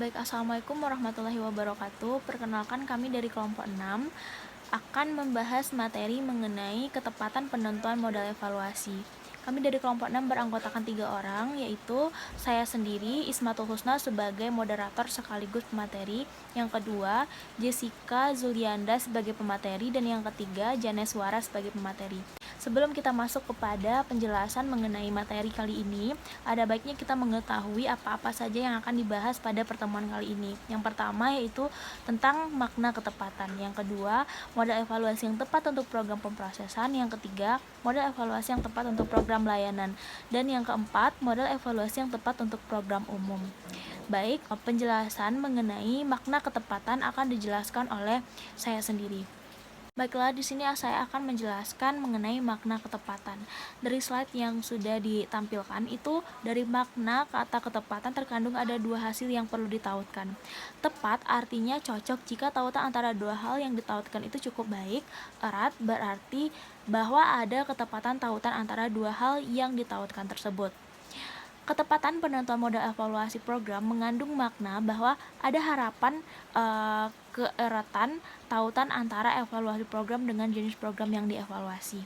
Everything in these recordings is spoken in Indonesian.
Baik, Assalamualaikum warahmatullahi wabarakatuh. Perkenalkan, kami dari kelompok 6 akan membahas materi mengenai ketepatan penentuan modal evaluasi. Kami dari kelompok 6 beranggotakan 3 orang, yaitu saya sendiri, Ismatul Husna, sebagai moderator sekaligus pemateri. Yang kedua, Jessica Zulianda sebagai pemateri. Dan yang ketiga, Janeswara sebagai pemateri. Sebelum kita masuk kepada penjelasan mengenai materi kali ini, ada baiknya kita mengetahui apa-apa saja yang akan dibahas pada pertemuan kali ini. Yang pertama yaitu tentang makna ketepatan. Yang kedua, model evaluasi yang tepat untuk program pemrosesan. Yang ketiga, model evaluasi yang tepat untuk program layanan. Dan yang keempat, model evaluasi yang tepat untuk program umum. Baik, penjelasan mengenai makna ketepatan akan dijelaskan oleh saya sendiri. Baiklah, di sini saya akan menjelaskan mengenai makna ketepatan. Dari slide yang sudah ditampilkan itu, dari makna kata ketepatan terkandung ada dua hasil yang perlu ditautkan. Tepat artinya cocok jika tautan antara dua hal yang ditautkan itu cukup baik. Erat berarti bahwa ada ketepatan tautan antara dua hal yang ditautkan tersebut. Ketepatan penentuan modal evaluasi program mengandung makna bahwa ada harapan keeratan tautan antara evaluasi program dengan jenis program yang dievaluasi.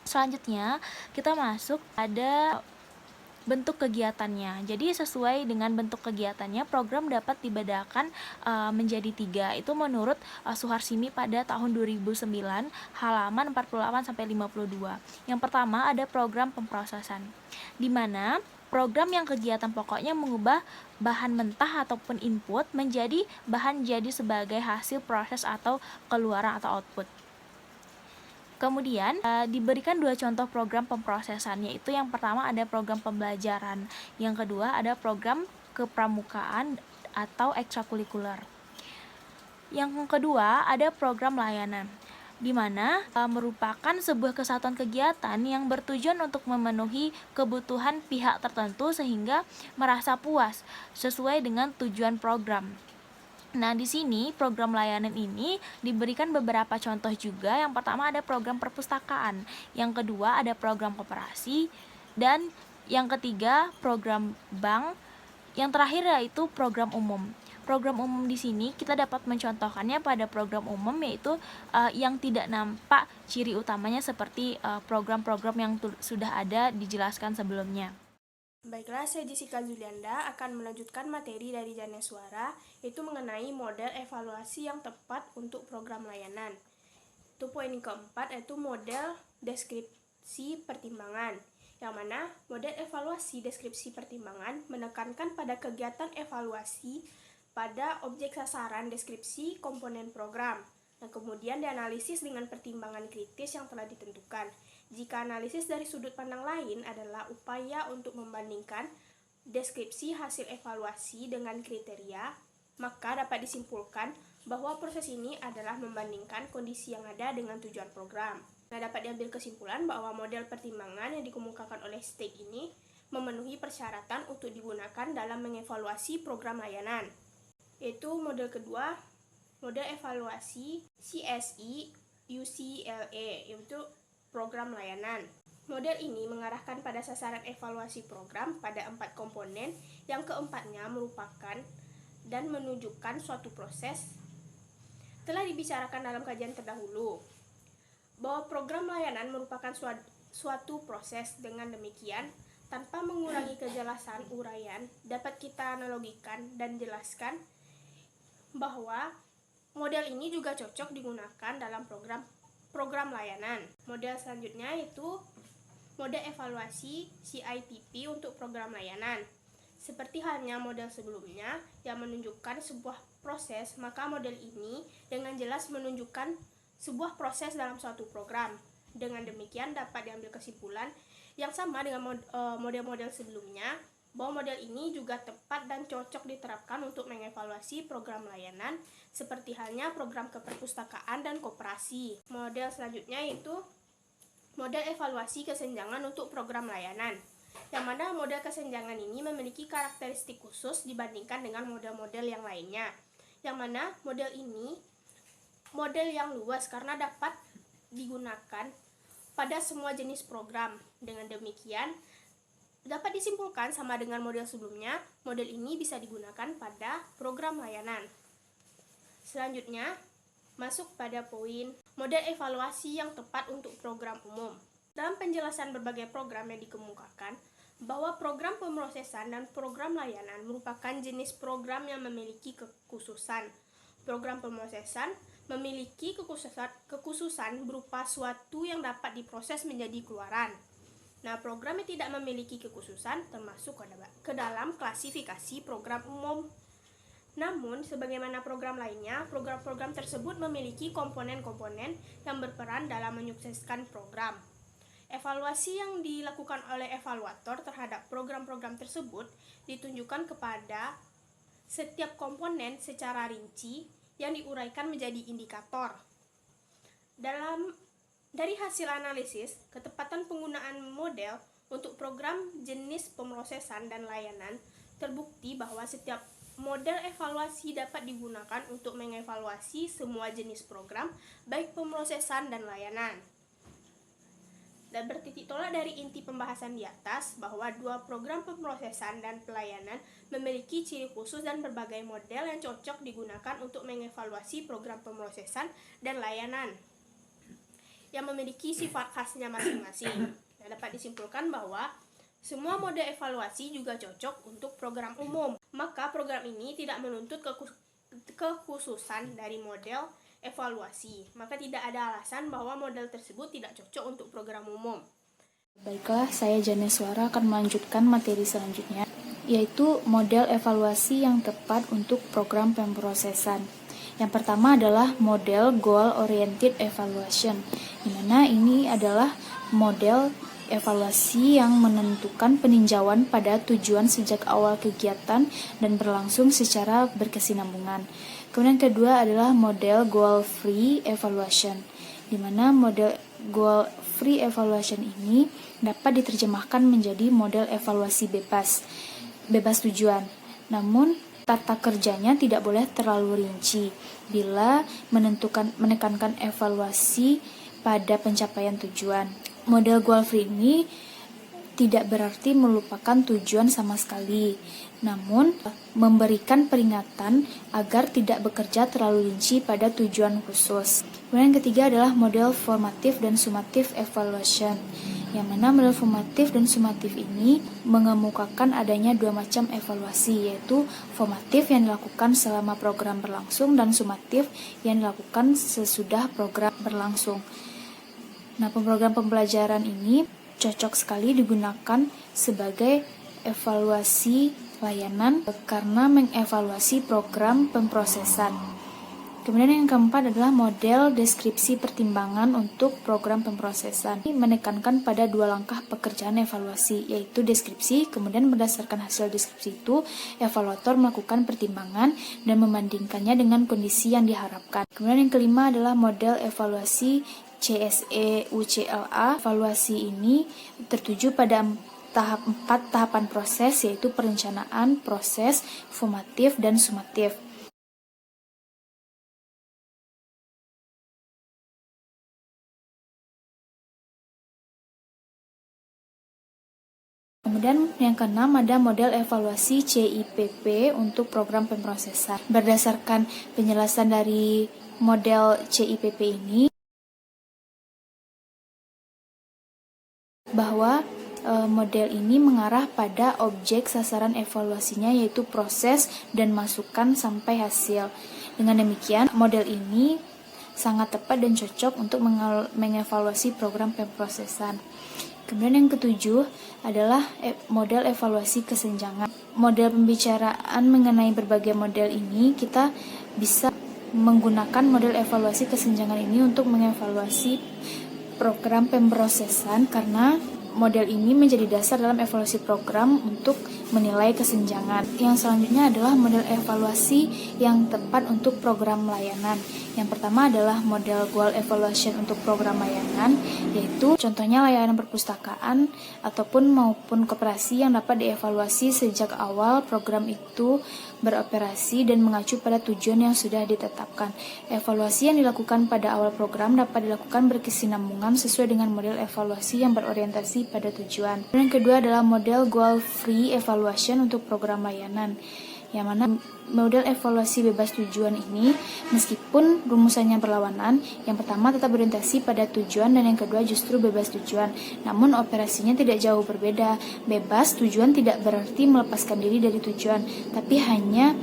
Selanjutnya, kita masuk pada bentuk kegiatannya. Jadi sesuai dengan bentuk kegiatannya, program dapat dibedakan menjadi 3. Itu menurut Suharsimi pada tahun 2009, halaman 48-52. Yang pertama ada program pemrosesan, di mana program yang kegiatan pokoknya mengubah bahan mentah ataupun input menjadi bahan jadi sebagai hasil proses atau keluaran atau output. Kemudian diberikan dua contoh program pemrosesan, yaitu yang pertama ada program pembelajaran, yang kedua ada program kepramukaan atau ekstrakurikuler. Yang kedua ada program layanan, di mana merupakan sebuah kesatuan kegiatan yang bertujuan untuk memenuhi kebutuhan pihak tertentu sehingga merasa puas sesuai dengan tujuan program. Nah, di sini program layanan ini diberikan beberapa contoh juga. Yang pertama ada program perpustakaan, yang kedua ada program koperasi, dan yang ketiga program bank, yang terakhir yaitu program umum. Program umum di sini kita dapat mencontohkannya pada program umum, yaitu yang tidak nampak ciri utamanya seperti program-program yang sudah ada dijelaskan sebelumnya. Baiklah, saya Jessica Zulianda akan melanjutkan materi dari Janeswara, yaitu mengenai model evaluasi yang tepat untuk program layanan. Itu poin yang keempat, yaitu model deskripsi pertimbangan, yang mana model evaluasi deskripsi pertimbangan menekankan pada kegiatan evaluasi pada objek sasaran deskripsi komponen program, dan kemudian dianalisis dengan pertimbangan kritis yang telah ditentukan. Jika analisis dari sudut pandang lain adalah upaya untuk membandingkan deskripsi hasil evaluasi dengan kriteria, maka dapat disimpulkan bahwa proses ini adalah membandingkan kondisi yang ada dengan tujuan program. Nah, dapat diambil kesimpulan bahwa model pertimbangan yang dikemukakan oleh STEK ini memenuhi persyaratan untuk digunakan dalam mengevaluasi program layanan. Yaitu model kedua, model evaluasi CSI UCLA, yaitu program layanan. Model ini mengarahkan pada sasaran evaluasi program pada 4 komponen, yang keempatnya merupakan dan menunjukkan suatu proses. Telah dibicarakan dalam kajian terdahulu bahwa program layanan merupakan suatu proses. Dengan demikian, tanpa mengurangi kejelasan uraian, dapat kita analogikan dan jelaskan bahwa model ini juga cocok digunakan dalam program layanan. Model selanjutnya yaitu model evaluasi CIPP untuk program layanan. Seperti halnya model sebelumnya yang menunjukkan sebuah proses, maka model ini dengan jelas menunjukkan sebuah proses dalam suatu program. Dengan demikian dapat diambil kesimpulan yang sama dengan model-model sebelumnya, bahwa model ini juga tepat dan cocok diterapkan untuk mengevaluasi program layanan, seperti halnya program keperpustakaan dan koperasi. Model selanjutnya yaitu model evaluasi kesenjangan untuk program layanan, yang mana model kesenjangan ini memiliki karakteristik khusus dibandingkan dengan model-model yang lainnya, yang mana model ini model yang luas karena dapat digunakan pada semua jenis program. Dengan demikian Dapat disimpulkan sama dengan model sebelumnya, model ini bisa digunakan pada program layanan. Selanjutnya, masuk pada poin model evaluasi yang tepat untuk program umum. Dalam penjelasan berbagai program yang dikemukakan, bahwa program pemrosesan dan program layanan merupakan jenis program yang memiliki kekhususan. Program pemrosesan memiliki kekhususan berupa suatu yang dapat diproses menjadi keluaran. Nah, program yang tidak memiliki kekhususan termasuk ke dalam klasifikasi program umum. Namun, sebagaimana program lainnya, program-program tersebut memiliki komponen-komponen yang berperan dalam menyukseskan program. Evaluasi yang dilakukan oleh evaluator terhadap program-program tersebut ditunjukkan kepada setiap komponen secara rinci yang diuraikan menjadi indikator. Dari hasil analisis, ketepatan penggunaan model untuk program jenis pemrosesan dan layanan terbukti bahwa setiap model evaluasi dapat digunakan untuk mengevaluasi semua jenis program, baik pemrosesan dan layanan. Dan bertitik tolak dari inti pembahasan di atas bahwa dua program pemrosesan dan pelayanan memiliki ciri khusus dan berbagai model yang cocok digunakan untuk mengevaluasi program pemrosesan dan layanan yang memiliki sifat khasnya masing-masing. Nah, dapat disimpulkan bahwa semua model evaluasi juga cocok untuk program umum. Maka program ini tidak menuntut kekhususan dari model evaluasi. Maka tidak ada alasan bahwa model tersebut tidak cocok untuk program umum. Baiklah, saya Janeswara akan melanjutkan materi selanjutnya, yaitu model evaluasi yang tepat untuk program pemrosesan. Yang pertama adalah model Goal Oriented Evaluation, di mana ini adalah model evaluasi yang menentukan peninjauan pada tujuan sejak awal kegiatan dan berlangsung secara berkesinambungan. Kemudian kedua adalah model Goal Free Evaluation, di mana model Goal Free Evaluation ini dapat diterjemahkan menjadi model evaluasi bebas tujuan. Namun tata kerjanya tidak boleh terlalu rinci bila menekankan evaluasi pada pencapaian tujuan. Model goal free ini tidak berarti melupakan tujuan sama sekali, namun memberikan peringatan agar tidak bekerja terlalu rinci pada tujuan khusus. Kemudian yang ketiga adalah model formative dan summative evaluation, yang mana model formative dan summative ini mengemukakan adanya dua macam evaluasi, yaitu formatif yang dilakukan selama program berlangsung dan summatif yang dilakukan sesudah program berlangsung. Nah, program pembelajaran ini cocok sekali digunakan sebagai evaluasi layanan karena mengevaluasi program pemrosesan. Kemudian yang keempat adalah model deskripsi pertimbangan untuk program pemrosesan. Ini menekankan pada dua langkah pekerjaan evaluasi, yaitu deskripsi, kemudian berdasarkan hasil deskripsi itu, evaluator melakukan pertimbangan dan membandingkannya dengan kondisi yang diharapkan. Kemudian yang kelima adalah model evaluasi CSE-UCLA. Evaluasi ini tertuju pada 4 tahapan proses, yaitu perencanaan, proses, formatif, dan sumatif. Kemudian yang keenam ada model evaluasi CIPP untuk program pemrosesan. Berdasarkan penjelasan dari model CIPP ini, bahwa model ini mengarah pada objek sasaran evaluasinya, yaitu proses dan masukan sampai hasil. Dengan demikian, model ini sangat tepat dan cocok untuk mengevaluasi program pemrosesan. Kemudian yang ketujuh adalah model evaluasi kesenjangan. Model pembicaraan mengenai berbagai model ini, kita bisa menggunakan model evaluasi kesenjangan ini untuk mengevaluasi program pemrosesan, karena model ini menjadi dasar dalam evaluasi program untuk menilai kesenjangan. Yang selanjutnya adalah model evaluasi yang tepat untuk program layanan. Yang pertama adalah model goal evaluation untuk program layanan, yaitu contohnya layanan perpustakaan maupun koperasi yang dapat dievaluasi sejak awal program itu beroperasi dan mengacu pada tujuan yang sudah ditetapkan. Evaluasi yang dilakukan pada awal program dapat dilakukan berkesinambungan sesuai dengan model evaluasi yang berorientasi pada tujuan. Dan yang kedua adalah model goal free evaluation untuk program layanan, yang mana model evaluasi bebas tujuan ini meskipun rumusannya berlawanan, yang pertama tetap berorientasi pada tujuan dan yang kedua justru bebas tujuan. Namun operasinya tidak jauh berbeda. Bebas tujuan tidak berarti melepaskan diri dari tujuan, tapi hanya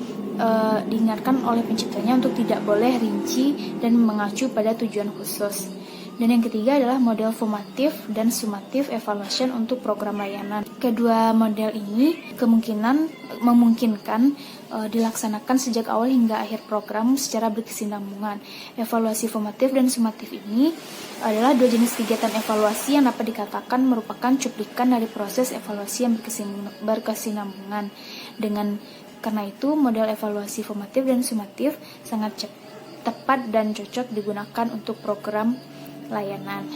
diingatkan oleh penciptanya untuk tidak boleh rinci dan mengacu pada tujuan khusus. Dan yang ketiga adalah model formatif dan sumatif evaluation untuk program layanan. Kedua model ini memungkinkan dilaksanakan sejak awal hingga akhir program secara berkesinambungan. Evaluasi formatif dan sumatif ini adalah dua jenis kegiatan evaluasi yang dapat dikatakan merupakan cuplikan dari proses evaluasi yang berkesinambungan. Karena itu, model evaluasi formatif dan sumatif sangat tepat dan cocok digunakan untuk program layanan.